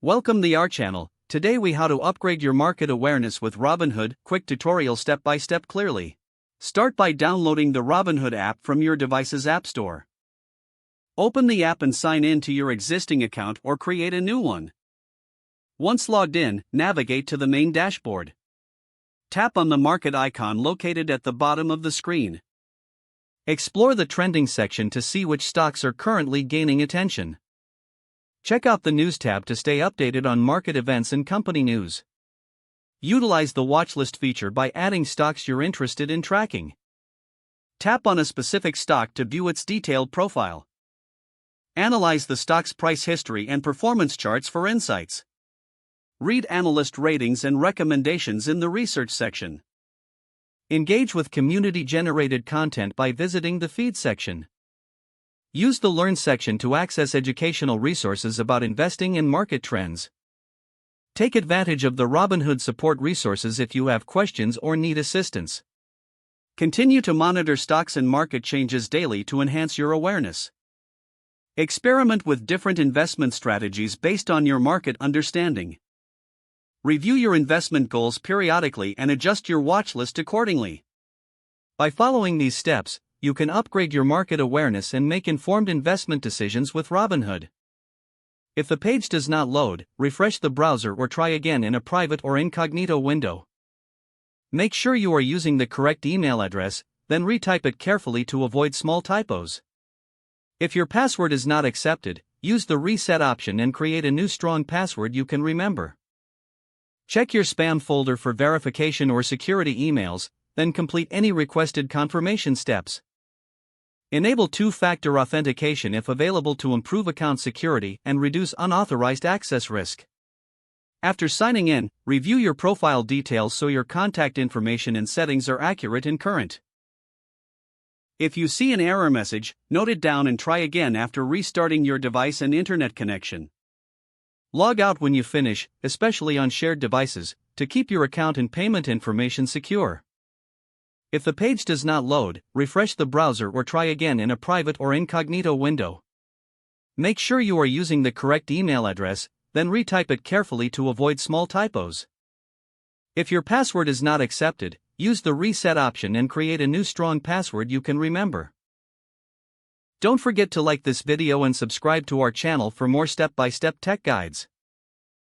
Welcome to our channel. Today we how to upgrade your market awareness with Robinhood. Quick tutorial step by step clearly. Start by downloading the Robinhood app from your device's app store. Open the app and sign in to your existing account or create a new one. Once logged in, navigate to the main dashboard. Tap on the market icon located at the bottom of the screen. Explore the trending section to see which stocks are currently gaining attention. Check out the News tab to stay updated on market events and company news. Utilize the watchlist feature by adding stocks you're interested in tracking. Tap on a specific stock to view its detailed profile. Analyze the stock's price history and performance charts for insights. Read analyst ratings and recommendations in the research section. Engage with community-generated content by visiting the feed section. Use the Learn section to access educational resources about investing and market trends. Take advantage of the Robinhood support resources if you have questions or need assistance. Continue to monitor stocks and market changes daily to enhance your awareness. Experiment with different investment strategies based on your market understanding. Review your investment goals periodically and adjust your watch list accordingly. By following these steps, you can upgrade your market awareness and make informed investment decisions with Robinhood. If the page does not load, refresh the browser or try again in a private or incognito window. Make sure you are using the correct email address, then retype it carefully to avoid small typos. If your password is not accepted, use the reset option and create a new strong password you can remember. Check your spam folder for verification or security emails, then complete any requested confirmation steps. Enable two-factor authentication if available to improve account security and reduce unauthorized access risk. After signing in, review your profile details so your contact information and settings are accurate and current. If you see an error message, note it down and try again after restarting your device and internet connection. Log out when you finish, especially on shared devices, to keep your account and payment information secure. If the page does not load, refresh the browser or try again in a private or incognito window. Make sure you are using the correct email address, then retype it carefully to avoid small typos. If your password is not accepted, use the reset option and create a new strong password you can remember. Don't forget to like this video and subscribe to our channel for more step-by-step tech guides.